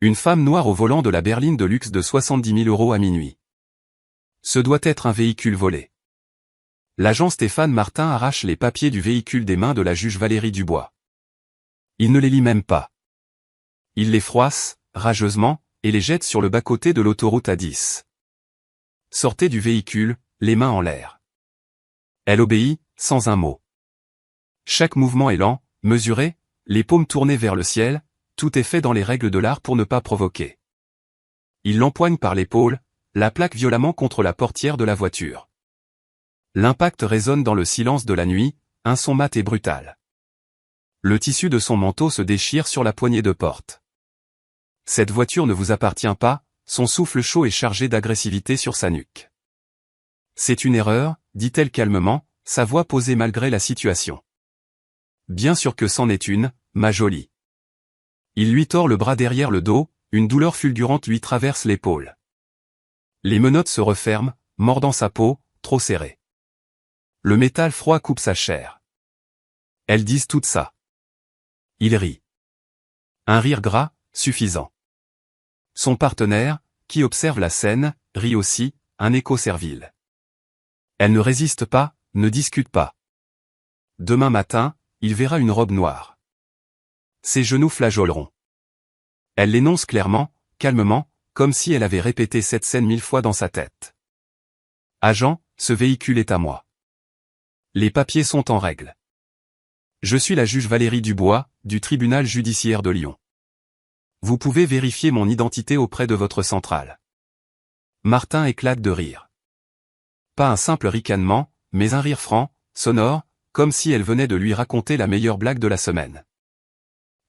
Une femme noire au volant de la berline de luxe de 70 000 € à minuit. Ce doit être un véhicule volé. L'agent Stéphane Martin arrache les papiers du véhicule des mains de la juge Valérie Dubois. Il ne les lit même pas. Il les froisse, rageusement, et les jette sur le bas-côté de l'autoroute A10. Sortez du véhicule, les mains en l'air. Elle obéit, sans un mot. Chaque mouvement est lent, mesuré, les paumes tournées vers le ciel, tout est fait dans les règles de l'art pour ne pas provoquer. Il l'empoigne par l'épaule, la plaque violemment contre la portière de la voiture. L'impact résonne dans le silence de la nuit, un son mat et brutal. Le tissu de son manteau se déchire sur la poignée de porte. Cette voiture ne vous appartient pas, son souffle chaud est chargé d'agressivité sur sa nuque. C'est une erreur, dit-elle calmement, sa voix posée malgré la situation. Bien sûr que c'en est une, ma jolie. Il lui tord le bras derrière le dos, une douleur fulgurante lui traverse l'épaule. Les menottes se referment, mordant sa peau, trop serrée. Le métal froid coupe sa chair. Elles disent tout ça. Il rit. Un rire gras, suffisant. Son partenaire, qui observe la scène, rit aussi, un écho servile. Elle ne résiste pas, ne discute pas. Demain matin, il verra une robe noire. Ses genoux flageoleront. Elle l'énonce clairement, calmement, comme si elle avait répété cette scène 1000 fois dans sa tête. Agent, ce véhicule est à moi. Les papiers sont en règle. Je suis la juge Valérie Dubois, du tribunal judiciaire de Lyon. Vous pouvez vérifier mon identité auprès de votre centrale. Martin éclate de rire. Pas un simple ricanement, mais un rire franc, sonore, comme si elle venait de lui raconter la meilleure blague de la semaine.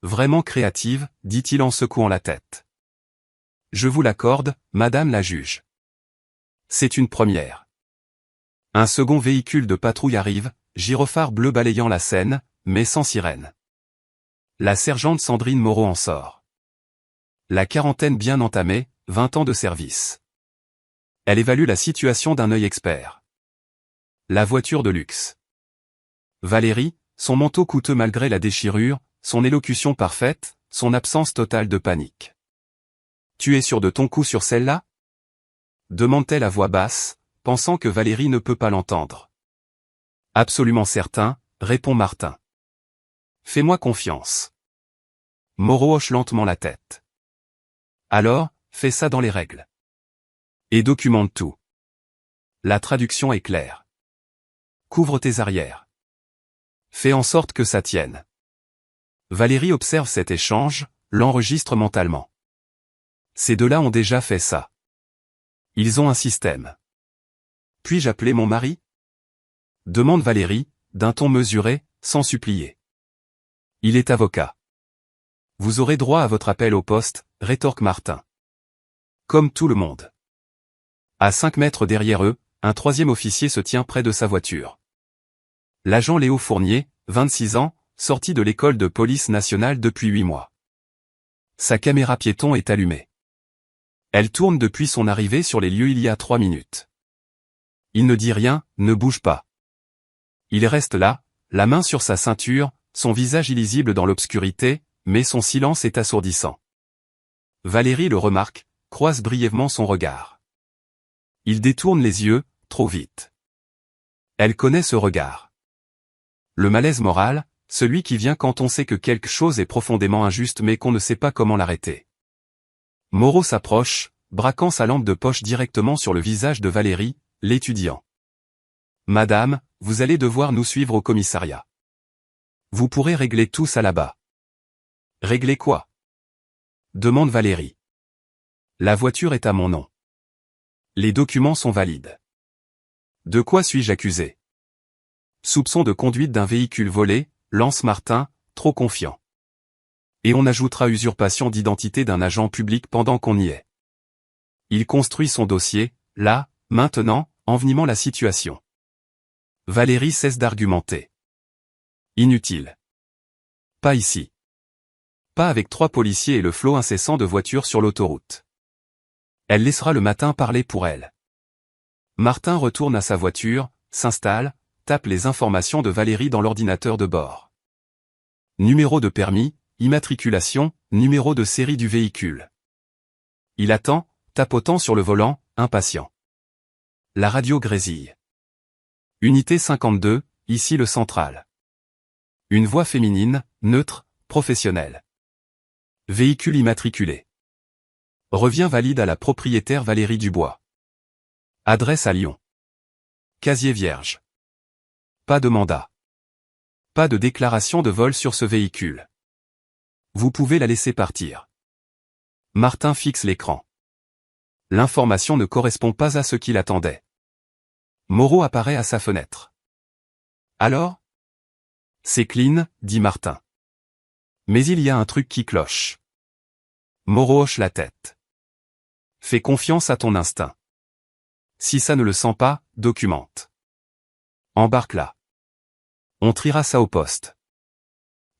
Vraiment créative, dit-il en secouant la tête. Je vous l'accorde, madame la juge. C'est une première. Un second véhicule de patrouille arrive, gyrophare bleu balayant la scène, mais sans sirène. La sergente Sandrine Moreau en sort. La quarantaine bien entamée, 20 ans de service. Elle évalue la situation d'un œil expert. La voiture de luxe. Valérie, son manteau coûteux malgré la déchirure, son élocution parfaite, son absence totale de panique. Tu es sûr de ton coup sur celle-là ? Demande-t-elle à voix basse, pensant que Valérie ne peut pas l'entendre. Absolument certain, répond Martin. Fais-moi confiance. Moreau hoche lentement la tête. Alors, fais ça dans les règles. Et documente tout. La traduction est claire. Couvre tes arrières. Fais en sorte que ça tienne. Valérie observe cet échange, l'enregistre mentalement. Ces deux-là ont déjà fait ça. Ils ont un système. Puis-je appeler mon mari ? Demande Valérie, d'un ton mesuré, sans supplier. Il est avocat. Vous aurez droit à votre appel au poste, rétorque Martin. Comme tout le monde. À 5 mètres derrière eux, un troisième officier se tient près de sa voiture. L'agent Léo Fournier, 26 ans, sorti de l'école de police nationale depuis 8 mois. Sa caméra piéton est allumée. Elle tourne depuis son arrivée sur les lieux il y a 3 minutes. Il ne dit rien, ne bouge pas. Il reste là, la main sur sa ceinture, son visage illisible dans l'obscurité, mais son silence est assourdissant. Valérie le remarque, croise brièvement son regard. Il détourne les yeux, trop vite. Elle connaît ce regard. Le malaise moral, celui qui vient quand on sait que quelque chose est profondément injuste mais qu'on ne sait pas comment l'arrêter. Moreau s'approche, braquant sa lampe de poche directement sur le visage de Valérie, l'étudiant. Madame, vous allez devoir nous suivre au commissariat. Vous pourrez régler tout ça là-bas. Régler quoi ? Demande Valérie. La voiture est à mon nom. Les documents sont valides. De quoi suis-je accusé ? Soupçon de conduite d'un véhicule volé, lance Martin, trop confiant. Et on ajoutera usurpation d'identité d'un agent public pendant qu'on y est. Il construit son dossier, là, maintenant, envenimant la situation. Valérie cesse d'argumenter. Inutile. Pas ici. Pas avec 3 policiers et le flot incessant de voitures sur l'autoroute. Elle laissera le matin parler pour elle. Martin retourne à sa voiture, s'installe, tape les informations de Valérie dans l'ordinateur de bord. Numéro de permis, immatriculation, numéro de série du véhicule. Il attend, tapotant sur le volant, impatient. La radio grésille. Unité 52, ici le central. Une voix féminine, neutre, professionnelle. Véhicule immatriculé. Revient valide à la propriétaire Valérie Dubois. Adresse à Lyon. Casier vierge. Pas de mandat. Pas de déclaration de vol sur ce véhicule. Vous pouvez la laisser partir. Martin fixe l'écran. L'information ne correspond pas à ce qu'il attendait. Moreau apparaît à sa fenêtre. Alors? C'est clean, dit Martin. Mais il y a un truc qui cloche. Moreau hoche la tête. Fais confiance à ton instinct. Si ça ne le sent pas, documente. Embarque-la. On triera ça au poste.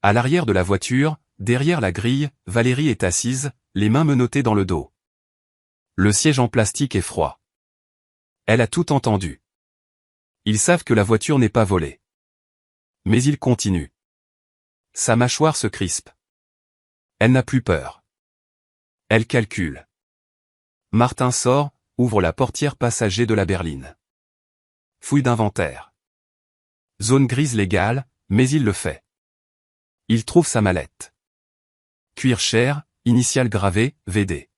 À l'arrière de la voiture, derrière la grille, Valérie est assise, les mains menottées dans le dos. Le siège en plastique est froid. Elle a tout entendu. Ils savent que la voiture n'est pas volée. Mais il continue. Sa mâchoire se crispe. Elle n'a plus peur. Elle calcule. Martin sort, ouvre la portière passager de la berline. Fouille d'inventaire. Zone grise légale, mais il le fait. Il trouve sa mallette. Cuir cher, initiale gravée, VD.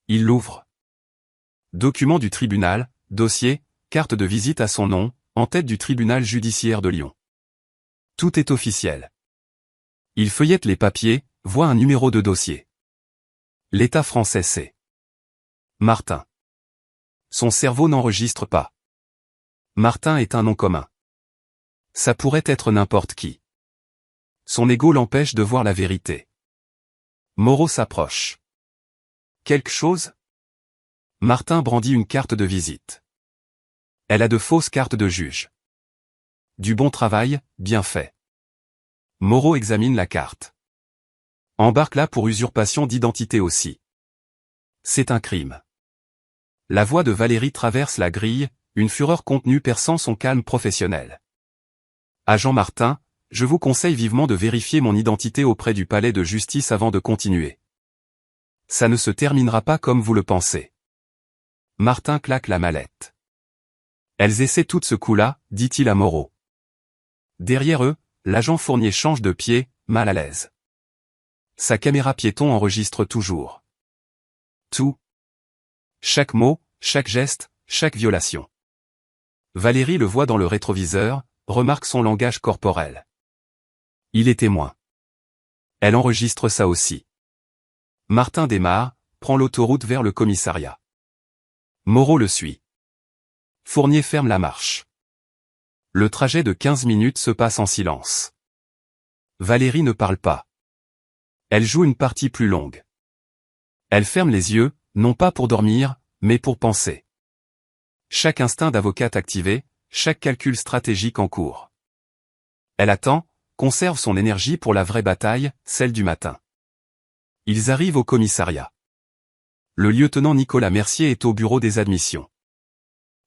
Il l'ouvre. Document du tribunal, dossier, carte de visite à son nom, en tête du tribunal judiciaire de Lyon. Tout est officiel. Il feuillette les papiers, voit un numéro de dossier. L'État français sait. Martin. Son cerveau n'enregistre pas. Martin est un nom commun. Ça pourrait être n'importe qui. Son ego l'empêche de voir la vérité. Moreau s'approche. Quelque chose? Martin brandit une carte de visite. Elle a de fausses cartes de juge. Du bon travail, bien fait. Moreau examine la carte. Embarque-la pour usurpation d'identité aussi. C'est un crime. La voix de Valérie traverse la grille, une fureur contenue perçant son calme professionnel. Agent Martin, je vous conseille vivement de vérifier mon identité auprès du palais de justice avant de continuer. Ça ne se terminera pas comme vous le pensez. Martin claque la mallette. Elles essaient toutes ce coup-là, dit-il à Moreau. Derrière eux, l'agent Fournier change de pied, mal à l'aise. Sa caméra piéton enregistre toujours. Tout. Chaque mot, chaque geste, chaque violation. Valérie le voit dans le rétroviseur, remarque son langage corporel. Il est témoin. Elle enregistre ça aussi. Martin démarre, prend l'autoroute vers le commissariat. Moreau le suit. Fournier ferme la marche. Le trajet de 15 minutes se passe en silence. Valérie ne parle pas. Elle joue une partie plus longue. Elle ferme les yeux, non pas pour dormir, mais pour penser. Chaque instinct d'avocate activé, chaque calcul stratégique en cours. Elle attend, conserve son énergie pour la vraie bataille, celle du matin. Ils arrivent au commissariat. Le lieutenant Nicolas Mercier est au bureau des admissions.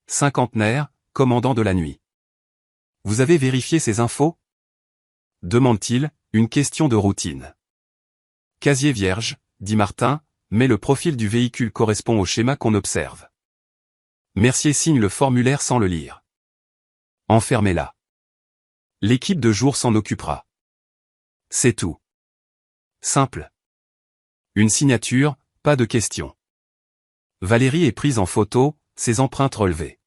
Cinquantenaire, commandant de la nuit. Vous avez vérifié ces infos? Demande-t-il, une question de routine. Casier vierge, dit Martin, mais le profil du véhicule correspond au schéma qu'on observe. Mercier signe le formulaire sans le lire. Enfermez-la. L'équipe de jour s'en occupera. C'est tout. Simple. Une signature, pas de question. Valérie est prise en photo, ses empreintes relevées.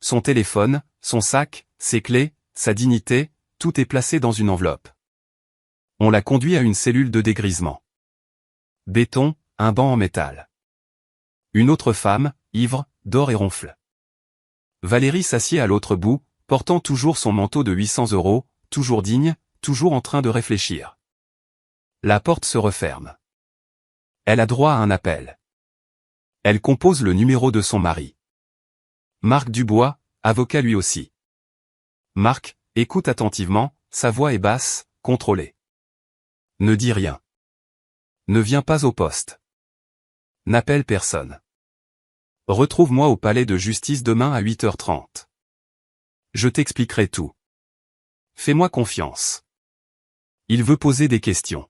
Son téléphone, son sac, ses clés, sa dignité, tout est placé dans une enveloppe. On la conduit à une cellule de dégrisement. Béton, un banc en métal. Une autre femme, ivre, dort et ronfle. Valérie s'assied à l'autre bout, portant toujours son manteau de 800 €, toujours digne, toujours en train de réfléchir. La porte se referme. Elle a droit à un appel. Elle compose le numéro de son mari. Marc Dubois, avocat lui aussi. Marc, écoute attentivement, sa voix est basse, contrôlée. Ne dis rien. Ne viens pas au poste. N'appelle personne. Retrouve-moi au palais de justice demain à 8h30. Je t'expliquerai tout. Fais-moi confiance. Il veut poser des questions.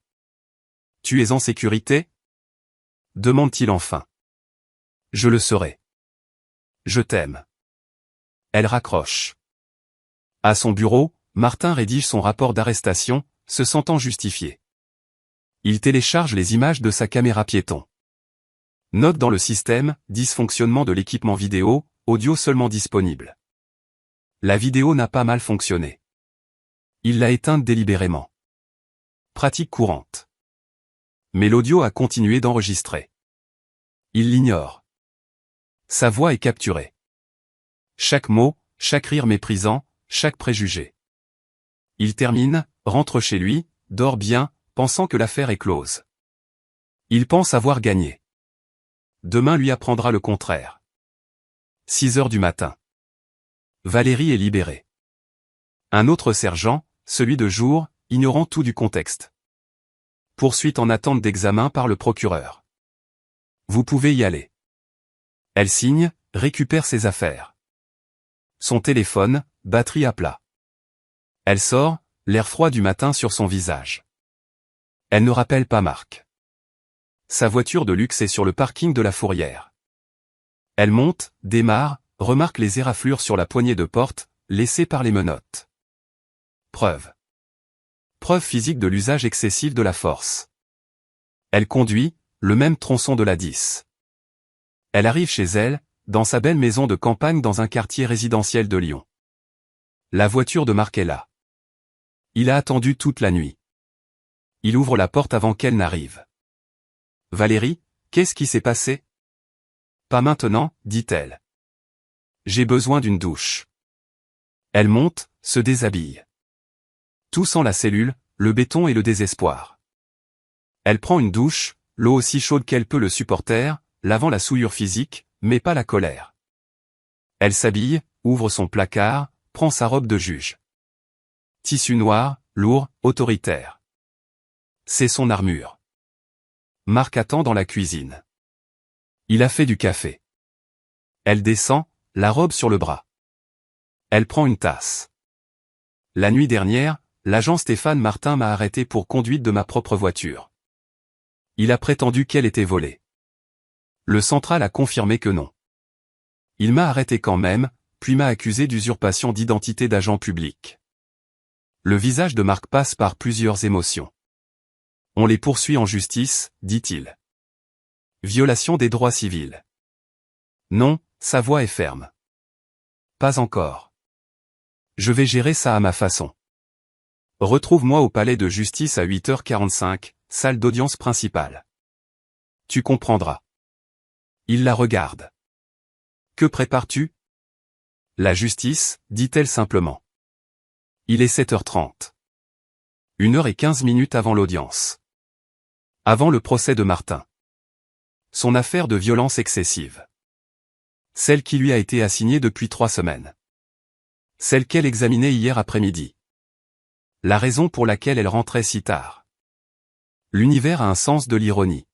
Tu es en sécurité? demande-t-il enfin. Je le serai. Je t'aime. Elle raccroche. À son bureau, Martin rédige son rapport d'arrestation, se sentant justifié. Il télécharge les images de sa caméra piéton. Note dans le système, dysfonctionnement de l'équipement vidéo, audio seulement disponible. La vidéo n'a pas mal fonctionné. Il l'a éteinte délibérément. Pratique courante. Mais l'audio a continué d'enregistrer. Il l'ignore. Sa voix est capturée. Chaque mot, chaque rire méprisant, chaque préjugé. Il termine, rentre chez lui, dort bien, pensant que l'affaire est close. Il pense avoir gagné. Demain lui apprendra le contraire. 6 heures du matin. Valérie est libérée. Un autre sergent, celui de jour, ignorant tout du contexte. Poursuite en attente d'examen par le procureur. Vous pouvez y aller. Elle signe, récupère ses affaires. Son téléphone, batterie à plat. Elle sort, l'air froid du matin sur son visage. Elle ne rappelle pas Marc. Sa voiture de luxe est sur le parking de la Fourrière. Elle monte, démarre, remarque les éraflures sur la poignée de porte, laissées par les menottes. Preuve. Preuve physique de l'usage excessif de la force. Elle conduit, le même tronçon de la 10. Elle arrive chez elle, dans sa belle maison de campagne dans un quartier résidentiel de Lyon. La voiture de Marc est là. Il a attendu toute la nuit. Il ouvre la porte avant qu'elle n'arrive. « Valérie, qu'est-ce qui s'est passé ?»« Pas maintenant, dit-elle. J'ai besoin d'une douche. » Elle monte, se déshabille. Tout sent la cellule, le béton et le désespoir. Elle prend une douche, l'eau aussi chaude qu'elle peut le supporter, lavant la souillure physique, mais pas la colère. Elle s'habille, ouvre son placard, prend sa robe de juge. Tissu noir, lourd, autoritaire. C'est son armure. Marc attend dans la cuisine. Il a fait du café. Elle descend, la robe sur le bras. Elle prend une tasse. La nuit dernière, l'agent Stéphane Martin m'a arrêté pour conduite de ma propre voiture. Il a prétendu qu'elle était volée. Le central a confirmé que non. Il m'a arrêté quand même, puis m'a accusé d'usurpation d'identité d'agent public. Le visage de Marc passe par plusieurs émotions. On les poursuit en justice, dit-il. Violation des droits civils. Non, sa voix est ferme. Pas encore. Je vais gérer ça à ma façon. Retrouve-moi au palais de justice à 8h45, salle d'audience principale. Tu comprendras. Il la regarde. Que prépares-tu ? La justice, dit-elle simplement. Il est 7h30. 1h15 avant l'audience. Avant le procès de Martin. Son affaire de violence excessive. Celle qui lui a été assignée depuis 3 semaines. Celle qu'elle examinait hier après-midi. La raison pour laquelle elle rentrait si tard. L'univers a un sens de l'ironie.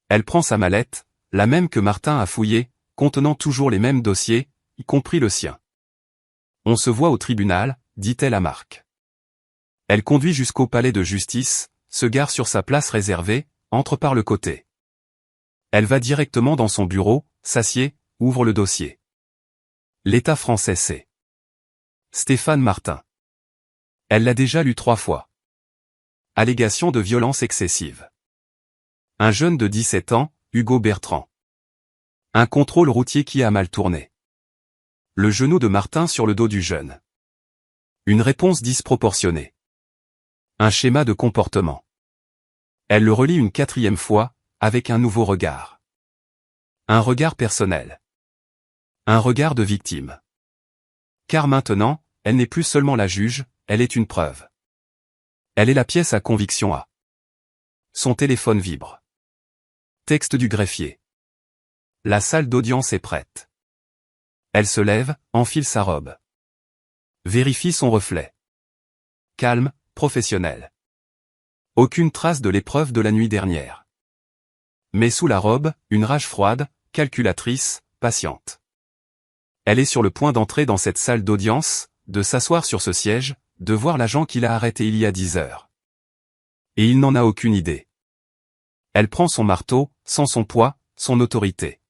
Elle prend sa mallette, la même que Martin a fouillée, contenant toujours les mêmes dossiers, y compris le sien. On se voit au tribunal, dit-elle à Marc. Elle conduit jusqu'au palais de justice, se gare sur sa place réservée, entre par le côté. Elle va directement dans son bureau, s'assied, ouvre le dossier. L'État français c'est Stéphane Martin. Elle l'a déjà lu 3 fois. Allégation de violence excessive. Un jeune de 17 ans, Hugo Bertrand. Un contrôle routier qui a mal tourné. Le genou de Martin sur le dos du jeune. Une réponse disproportionnée. Un schéma de comportement. Elle le relit une 4e fois, avec un nouveau regard. Un regard personnel. Un regard de victime. Car maintenant, elle n'est plus seulement la juge, elle est une preuve. Elle est la pièce à conviction A. Son téléphone vibre. Texte du greffier. La salle d'audience est prête. Elle se lève, enfile sa robe. Vérifie son reflet. Calme, professionnel. Aucune trace de l'épreuve de la nuit dernière. Mais sous la robe, une rage froide, calculatrice, patiente. Elle est sur le point d'entrer dans cette salle d'audience, de s'asseoir sur ce siège, de voir l'agent qui l'a arrêté il y a 10 heures. Et il n'en a aucune idée. Elle prend son marteau, sans son poids, son autorité.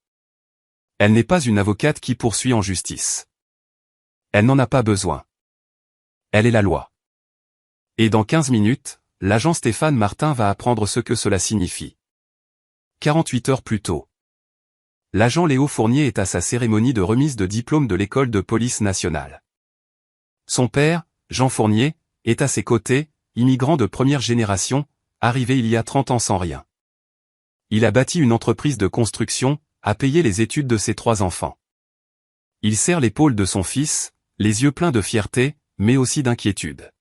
Elle n'est pas une avocate qui poursuit en justice. Elle n'en a pas besoin. Elle est la loi. Et dans 15 minutes, l'agent Stéphane Martin va apprendre ce que cela signifie. 48 heures plus tôt. L'agent Léo Fournier est à sa cérémonie de remise de diplôme de l'école de police nationale. Son père, Jean Fournier, est à ses côtés, immigrant de première génération, arrivé il y a 30 ans sans rien. Il a bâti une entreprise de construction, a payé les études de ses 3 enfants. Il serre l'épaule de son fils, les yeux pleins de fierté, mais aussi d'inquiétude.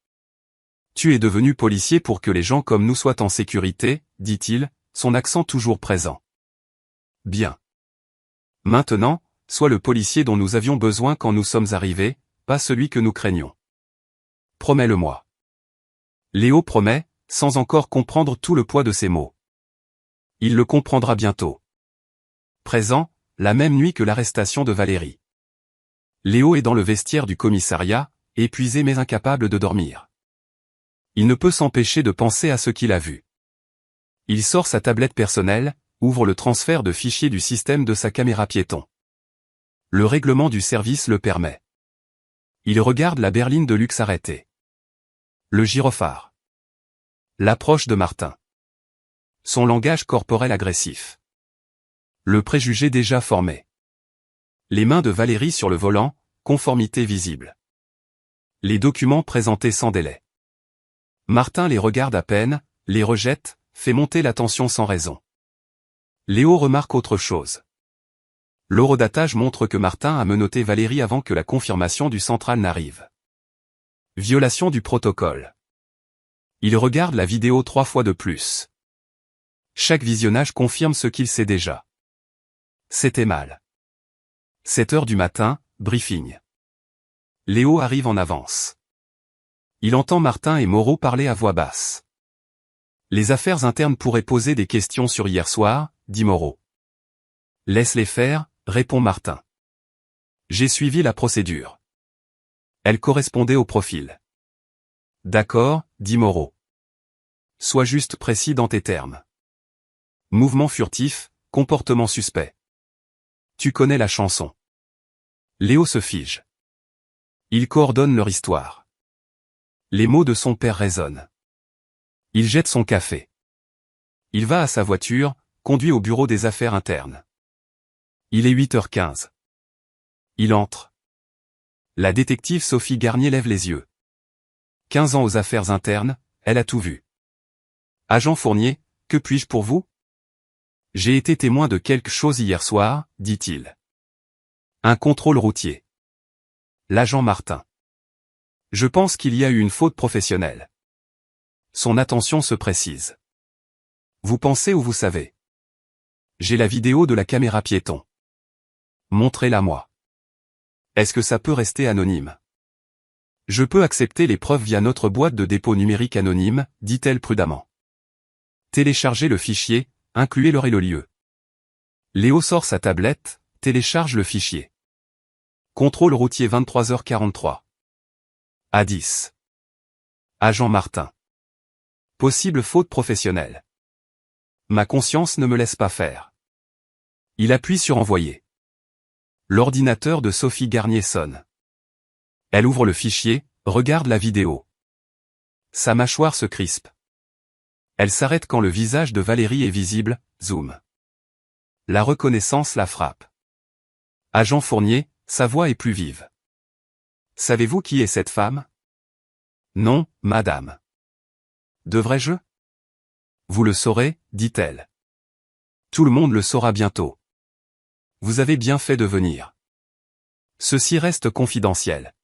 Tu es devenu policier pour que les gens comme nous soient en sécurité, dit-il, son accent toujours présent. Bien. Maintenant, sois le policier dont nous avions besoin quand nous sommes arrivés, pas celui que nous craignons. Promets-le-moi. Léo promet, sans encore comprendre tout le poids de ses mots. Il le comprendra bientôt. Présent, la même nuit que l'arrestation de Valérie. Léo est dans le vestiaire du commissariat, épuisé mais incapable de dormir. Il ne peut s'empêcher de penser à ce qu'il a vu. Il sort sa tablette personnelle, ouvre le transfert de fichiers du système de sa caméra piéton. Le règlement du service le permet. Il regarde la berline de luxe arrêtée. Le gyrophare. L'approche de Martin. Son langage corporel agressif. Le préjugé déjà formé. Les mains de Valérie sur le volant, conformité visible. Les documents présentés sans délai. Martin les regarde à peine, les rejette, fait monter la tension sans raison. Léo remarque autre chose. L'horodatage montre que Martin a menotté Valérie avant que la confirmation du central n'arrive. Violation du protocole. Il regarde la vidéo 3 fois de plus. Chaque visionnage confirme ce qu'il sait déjà. C'était mal. 7 heures du matin, briefing. Léo arrive en avance. Il entend Martin et Moreau parler à voix basse. Les affaires internes pourraient poser des questions sur hier soir, dit Moreau. Laisse-les faire, répond Martin. J'ai suivi la procédure. Elle correspondait au profil. D'accord, dit Moreau. Sois juste précis dans tes termes. Mouvement furtif, comportement suspect. Tu connais la chanson. Léo se fige. Il coordonne leur histoire. Les mots de son père résonnent. Il jette son café. Il va à sa voiture, conduit au bureau des affaires internes. Il est 8h15. Il entre. La détective Sophie Garnier lève les yeux. 15 ans aux affaires internes, elle a tout vu. Agent Fournier, que puis-je pour vous? J'ai été témoin de quelque chose hier soir, dit-il. Un contrôle routier. L'agent Martin. Je pense qu'il y a eu une faute professionnelle. Son attention se précise. Vous pensez ou vous savez? J'ai la vidéo de la caméra piéton. Montrez-la moi. Est-ce que ça peut rester anonyme? Je peux accepter les preuves via notre boîte de dépôt numérique anonyme, dit-elle prudemment. Téléchargez le fichier, incluez l'heure et le lieu. Léo sort sa tablette, télécharge le fichier. Contrôle routier 23h43. A10. Agent Martin. Possible faute professionnelle. Ma conscience ne me laisse pas faire. Il appuie sur envoyer. L'ordinateur de Sophie Garnier sonne. Elle ouvre le fichier, regarde la vidéo. Sa mâchoire se crispe. Elle s'arrête quand le visage de Valérie est visible, zoom. La reconnaissance la frappe. Agent Fournier, sa voix est plus vive. Savez-vous qui est cette femme? Non, madame. Devrais-je? Vous le saurez, dit-elle. Tout le monde le saura bientôt. Vous avez bien fait de venir. Ceci reste confidentiel.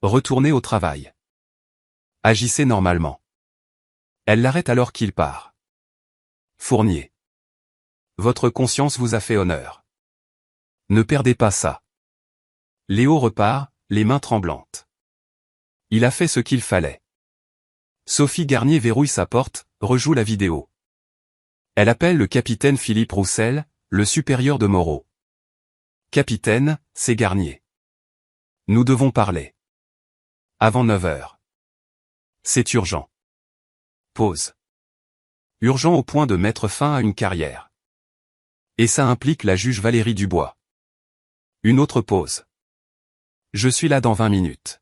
Retournez au travail. Agissez normalement. Elle l'arrête alors qu'il part. Fournier. Votre conscience vous a fait honneur. Ne perdez pas ça. Léo repart, les mains tremblantes. Il a fait ce qu'il fallait. Sophie Garnier verrouille sa porte, rejoue la vidéo. Elle appelle le capitaine Philippe Roussel, le supérieur de Moreau. Capitaine, c'est Garnier. Nous devons parler. Avant 9 heures. C'est urgent. Pause. Urgent au point de mettre fin à une carrière. Et ça implique la juge Valérie Dubois. Une autre pause. Je suis là dans 20 minutes.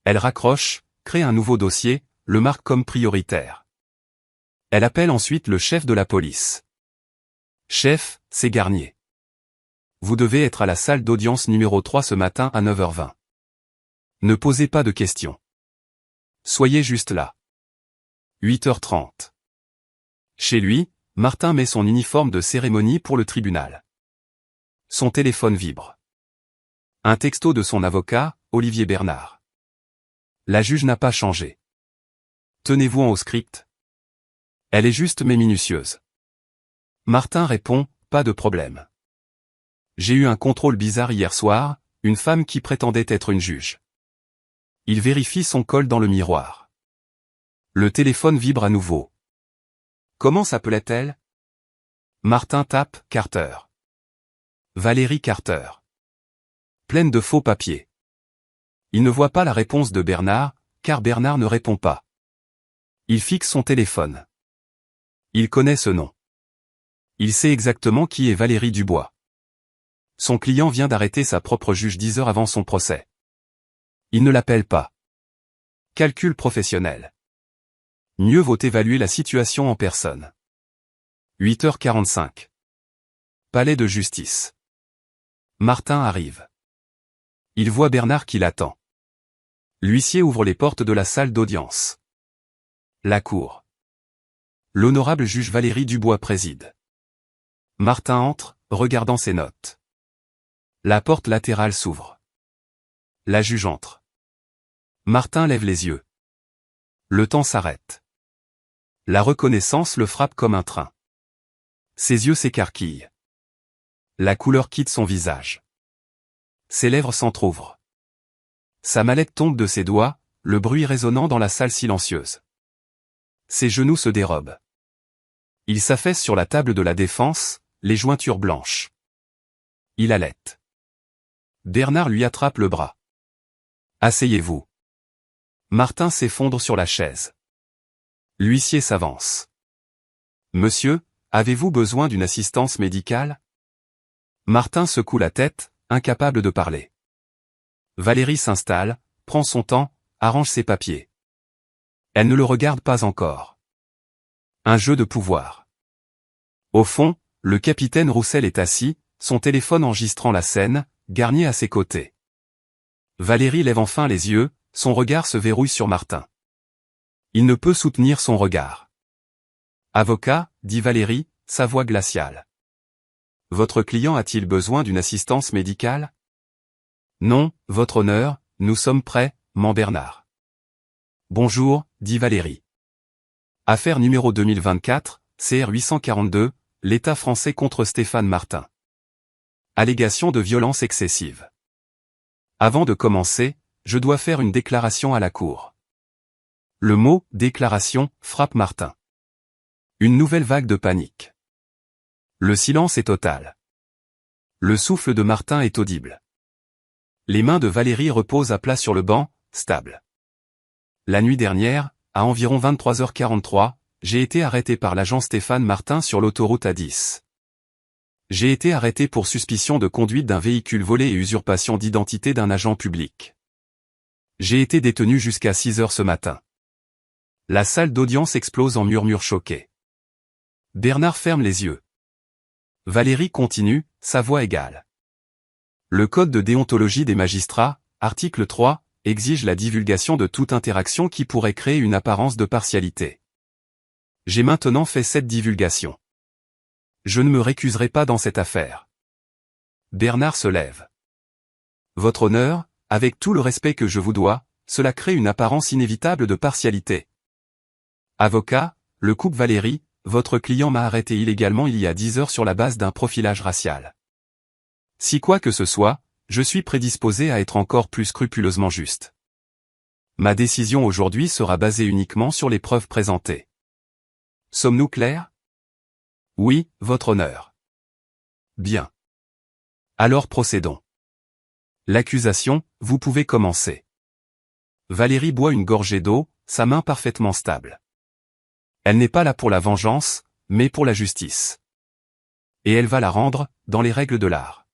Elle raccroche, crée un nouveau dossier, le marque comme prioritaire. Elle appelle ensuite le chef de la police. Chef, c'est Garnier. Vous devez être à la salle d'audience numéro 3 ce matin à 9h20. Ne posez pas de questions. Soyez juste là. 8h30. Chez lui, Martin met son uniforme de cérémonie pour le tribunal. Son téléphone vibre. Un texto de son avocat, Olivier Bernard. La juge n'a pas changé. Tenez-vous au script. Elle est juste mais minutieuse. Martin répond, pas de problème. J'ai eu un contrôle bizarre hier soir, une femme qui prétendait être une juge. Il vérifie son col dans le miroir. Le téléphone vibre à nouveau. Comment s'appelait-elle? Martin tape Carter. Valérie Carter. Pleine de faux papiers. Il ne voit pas la réponse de Bernard, car Bernard ne répond pas. Il fixe son téléphone. Il connaît ce nom. Il sait exactement qui est Valérie Dubois. Son client vient d'arrêter sa propre juge 10 heures avant son procès. Il ne l'appelle pas. Calcul professionnel. Mieux vaut évaluer la situation en personne. 8h45. Palais de justice. Martin arrive. Il voit Bernard qui l'attend. L'huissier ouvre les portes de la salle d'audience. La cour. L'honorable juge Valérie Dubois préside. Martin entre, regardant ses notes. La porte latérale s'ouvre. La juge entre. Martin lève les yeux. Le temps s'arrête. La reconnaissance le frappe comme un train. Ses yeux s'écarquillent. La couleur quitte son visage. Ses lèvres s'entr'ouvrent. Sa mallette tombe de ses doigts, le bruit résonnant dans la salle silencieuse. Ses genoux se dérobent. Il s'affaisse sur la table de la défense, les jointures blanches. Il halète. Bernard lui attrape le bras. Asseyez-vous. Martin s'effondre sur la chaise. L'huissier s'avance. Monsieur, avez-vous besoin d'une assistance médicale? Martin secoue la tête, incapable de parler. Valérie s'installe, prend son temps, arrange ses papiers. Elle ne le regarde pas encore. Un jeu de pouvoir. Au fond, le capitaine Roussel est assis, son téléphone enregistrant la scène, Garnier à ses côtés. Valérie lève enfin les yeux, son regard se verrouille sur Martin. Il ne peut soutenir son regard. Avocat, dit Valérie, sa voix glaciale. Votre client a-t-il besoin d'une assistance médicale? Non, votre honneur, nous sommes prêts, ment Bernard. Bonjour, dit Valérie. Affaire numéro 2024, CR 842, l'État français contre Stéphane Martin. Allégation de violence excessive. Avant de commencer, je dois faire une déclaration à la cour. Le mot « déclaration » frappe Martin. Une nouvelle vague de panique. Le silence est total. Le souffle de Martin est audible. Les mains de Valérie reposent à plat sur le banc, stable. La nuit dernière, à environ 23h43, j'ai été arrêté par l'agent Stéphane Martin sur l'autoroute A10. J'ai été arrêté pour suspicion de conduite d'un véhicule volé et usurpation d'identité d'un agent public. J'ai été détenu jusqu'à 6h ce matin. La salle d'audience explose en murmures choqués. Bernard ferme les yeux. Valérie continue, sa voix égale. Le code de déontologie des magistrats, article 3, exige la divulgation de toute interaction qui pourrait créer une apparence de partialité. J'ai maintenant fait cette divulgation. Je ne me récuserai pas dans cette affaire. Bernard se lève. Votre honneur, avec tout le respect que je vous dois, cela crée une apparence inévitable de partialité. Avocat, le couple Valérie, votre client m'a arrêté illégalement il y a 10 heures sur la base d'un profilage racial. Si quoi que ce soit, je suis prédisposé à être encore plus scrupuleusement juste. Ma décision aujourd'hui sera basée uniquement sur les preuves présentées. Sommes-nous clairs? Oui, votre honneur. Bien. Alors procédons. L'accusation, vous pouvez commencer. Valérie boit une gorgée d'eau, sa main parfaitement stable. Elle n'est pas là pour la vengeance, mais pour la justice. Et elle va la rendre, dans les règles de l'art.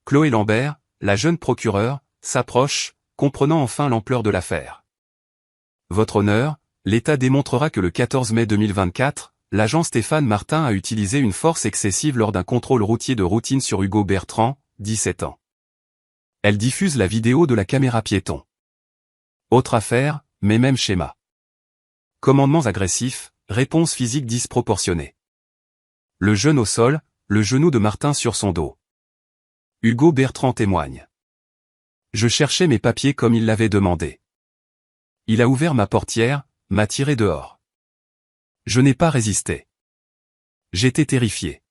Chloé Lambert, la jeune procureure, s'approche, comprenant enfin l'ampleur de l'affaire. Votre honneur, l'État démontrera que le 14 mai 2024, l'agent Stéphane Martin a utilisé une force excessive lors d'un contrôle routier de routine sur Hugo Bertrand, 17 ans. Elle diffuse la vidéo de la caméra piéton. Autre affaire, mais même schéma. Commandements agressifs, réponse physique disproportionnée. Le jeune au sol, le genou de Martin sur son dos. Hugo Bertrand témoigne. Je cherchais mes papiers comme il l'avait demandé. Il a ouvert ma portière, m'a tiré dehors. Je n'ai pas résisté. J'étais terrifié.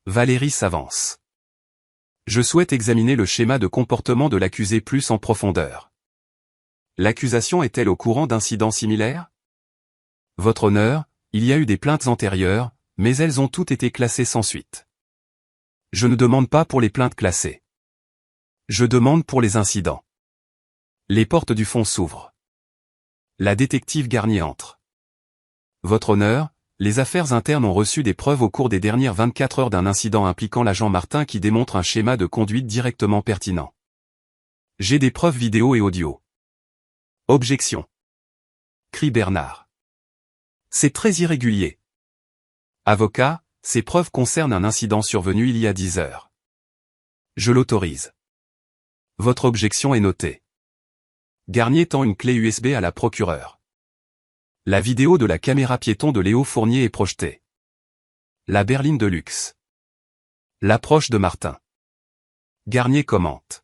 Valérie s'avance. Je souhaite examiner le schéma de comportement de l'accusé plus en profondeur. L'accusation est-elle au courant d'incidents similaires? Votre honneur, il y a eu des plaintes antérieures, mais elles ont toutes été classées sans suite. Je ne demande pas pour les plaintes classées. Je demande pour les incidents. Les portes du fond s'ouvrent. La détective Garnier entre. Votre honneur, les affaires internes ont reçu des preuves au cours des dernières 24 heures d'un incident impliquant l'agent Martin qui démontre un schéma de conduite directement pertinent. J'ai des preuves vidéo et audio. Objection. Crie Bernard. C'est très irrégulier. Avocat, ces preuves concernent un incident survenu il y a 10 heures. Je l'autorise. Votre objection est notée. Garnier tend une clé USB à la procureure. La vidéo de la caméra piéton de Léo Fournier est projetée. La berline de luxe. L'approche de Martin. Garnier commente.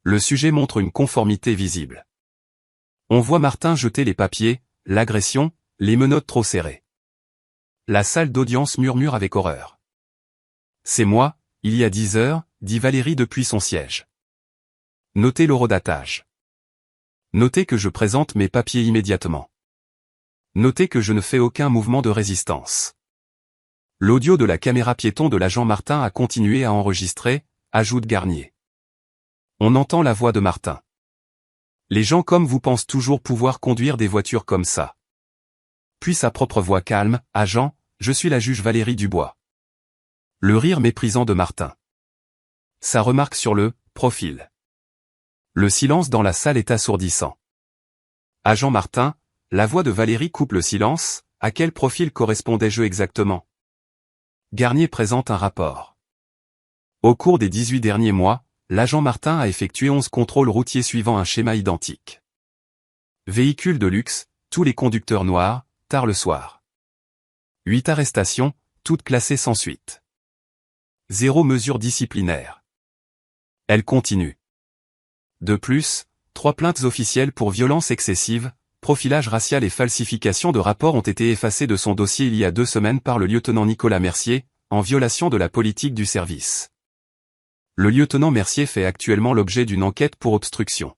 Le sujet montre une conformité visible. On voit Martin jeter les papiers, l'agression, les menottes trop serrées. La salle d'audience murmure avec horreur. C'est moi, il y a 10 heures, dit Valérie depuis son siège. Notez l'horodatage. Notez que je présente mes papiers immédiatement. Notez que je ne fais aucun mouvement de résistance. L'audio de la caméra piéton de l'agent Martin a continué à enregistrer, ajoute Garnier. On entend la voix de Martin. Les gens comme vous pensent toujours pouvoir conduire des voitures comme ça. Puis sa propre voix calme, agent, je suis la juge Valérie Dubois. Le rire méprisant de Martin. Sa remarque sur le profil. Le silence dans la salle est assourdissant. Agent Martin, la voix de Valérie coupe le silence, à quel profil correspondais-je exactement? Garnier présente un rapport. Au cours des 18 derniers mois, l'agent Martin a effectué 11 contrôles routiers suivant un schéma identique. Véhicule de luxe, tous les conducteurs noirs, tard le soir. 8 arrestations, toutes classées sans suite. 0 mesure disciplinaire. Elle continue. De plus, 3 plaintes officielles pour violence excessive, profilage racial et falsification de rapports ont été effacées de son dossier il y a 2 semaines par le lieutenant Nicolas Mercier, en violation de la politique du service. Le lieutenant Mercier fait actuellement l'objet d'une enquête pour obstruction.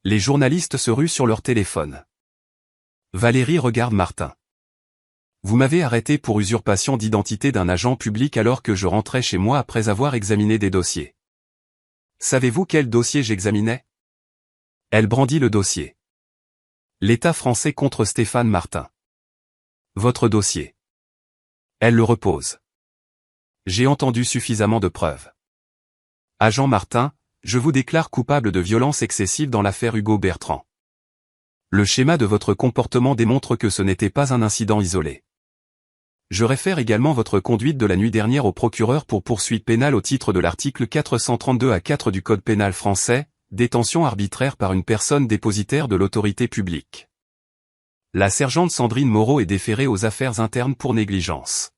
Les journalistes se ruent sur leur téléphone. Valérie regarde Martin. Vous m'avez arrêté pour usurpation d'identité d'un agent public alors que je rentrais chez moi après avoir examiné des dossiers. Savez-vous quel dossier j'examinais? Elle brandit le dossier. L'État français contre Stéphane Martin. Votre dossier. Elle le repose. J'ai entendu suffisamment de preuves. Agent Martin, je vous déclare coupable de violence excessive dans l'affaire Hugo Bertrand. Le schéma de votre comportement démontre que ce n'était pas un incident isolé. Je réfère également votre conduite de la nuit dernière au procureur pour poursuite pénale au titre de l'article 432-4 du Code pénal français, détention arbitraire par une personne dépositaire de l'autorité publique. La sergente Sandrine Moreau est déférée aux affaires internes pour négligence.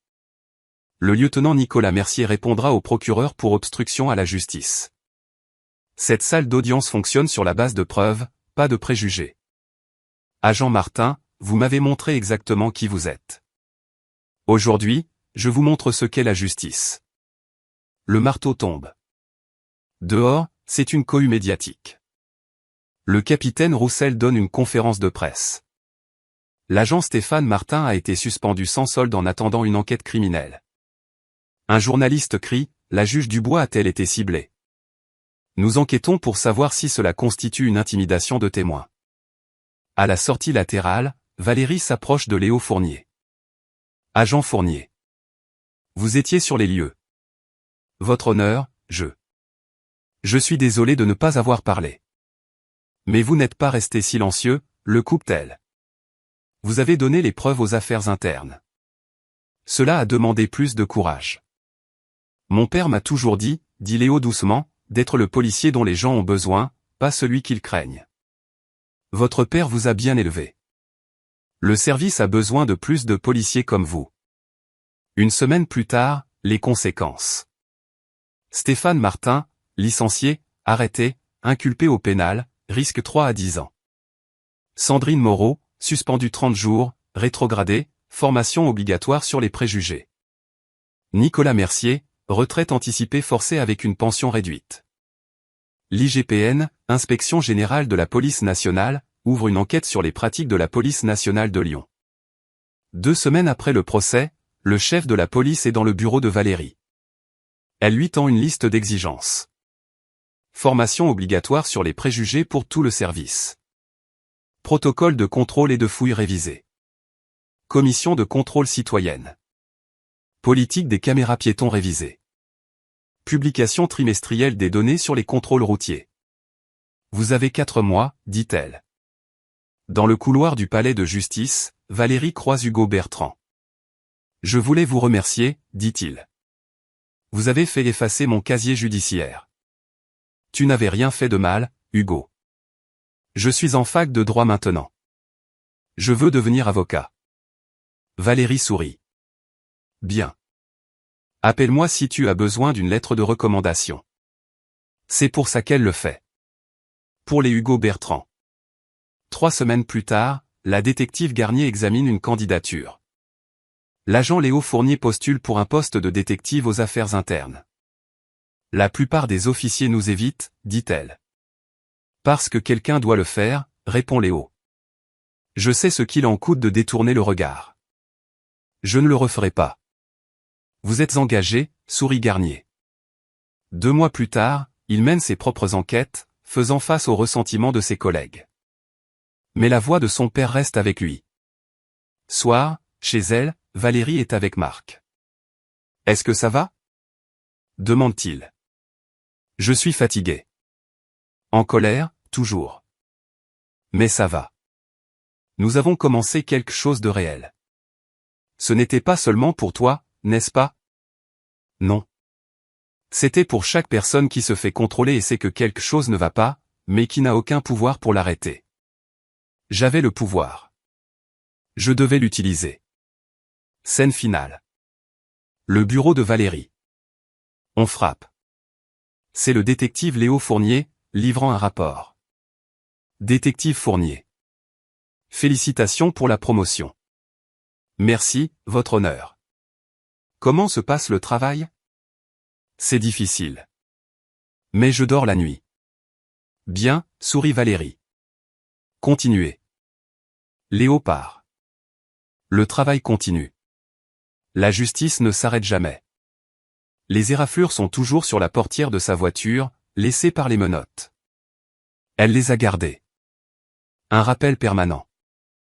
Le lieutenant Nicolas Mercier répondra au procureur pour obstruction à la justice. Cette salle d'audience fonctionne sur la base de preuves, pas de préjugés. Agent Martin, vous m'avez montré exactement qui vous êtes. Aujourd'hui, je vous montre ce qu'est la justice. Le marteau tombe. Dehors, c'est une cohue médiatique. Le capitaine Roussel donne une conférence de presse. L'agent Stéphane Martin a été suspendu sans solde en attendant une enquête criminelle. Un journaliste crie, la juge Dubois a-t-elle été ciblée? Nous enquêtons pour savoir si cela constitue une intimidation de témoins. À la sortie latérale, Valérie s'approche de Léo Fournier. Agent Fournier. Vous étiez sur les lieux. Votre honneur, Je suis désolé de ne pas avoir parlé. Mais vous n'êtes pas resté silencieux, le coupe-t-elle. Vous avez donné les preuves aux affaires internes. Cela a demandé plus de courage. Mon père m'a toujours dit Léo doucement, d'être le policier dont les gens ont besoin, pas celui qu'ils craignent. Votre père vous a bien élevé. Le service a besoin de plus de policiers comme vous. Une semaine plus tard, les conséquences. Stéphane Martin, licencié, arrêté, inculpé au pénal, risque 3 à 10 ans. Sandrine Moreau, suspendue 30 jours, rétrogradée, formation obligatoire sur les préjugés. Nicolas Mercier, retraite anticipée forcée avec une pension réduite. L'IGPN, Inspection générale de la police nationale, ouvre une enquête sur les pratiques de la police nationale de Lyon. 2 semaines après le procès, le chef de la police est dans le bureau de Valérie. Elle lui tend une liste d'exigences. Formation obligatoire sur les préjugés pour tout le service. Protocole de contrôle et de fouille révisé. Commission de contrôle citoyenne. Politique des caméras piétons révisée. Publication trimestrielle des données sur les contrôles routiers. Vous avez 4 mois, dit-elle. Dans le couloir du palais de justice, Valérie croise Hugo Bertrand. Je voulais vous remercier, dit-il. Vous avez fait effacer mon casier judiciaire. Tu n'avais rien fait de mal, Hugo. Je suis en fac de droit maintenant. Je veux devenir avocat. Valérie sourit. Bien. Appelle-moi si tu as besoin d'une lettre de recommandation. C'est pour ça qu'elle le fait. Pour les Hugo Bertrand. 3 semaines plus tard, la détective Garnier examine une candidature. L'agent Léo Fournier postule pour un poste de détective aux affaires internes. La plupart des officiers nous évitent, dit-elle. Parce que quelqu'un doit le faire, répond Léo. Je sais ce qu'il en coûte de détourner le regard. Je ne le referai pas. Vous êtes engagé, sourit Garnier. 2 mois plus tard, il mène ses propres enquêtes, faisant face au ressentiment de ses collègues. Mais la voix de son père reste avec lui. Soir, chez elle, Valérie est avec Marc. Est-ce que ça va ? Demande-t-il. Je suis fatigué. En colère, toujours. Mais ça va. Nous avons commencé quelque chose de réel. Ce n'était pas seulement pour toi, n'est-ce pas ? Non. C'était pour chaque personne qui se fait contrôler et sait que quelque chose ne va pas, mais qui n'a aucun pouvoir pour l'arrêter. J'avais le pouvoir. Je devais l'utiliser. Scène finale. Le bureau de Valérie. On frappe. C'est le détective Léo Fournier, livrant un rapport. Détective Fournier. Félicitations pour la promotion. Merci, votre honneur. Comment se passe le travail ? C'est difficile. Mais je dors la nuit. Bien, sourit Valérie. Continuez. Léo part. Le travail continue. La justice ne s'arrête jamais. Les éraflures sont toujours sur la portière de sa voiture, laissées par les menottes. Elle les a gardées. Un rappel permanent.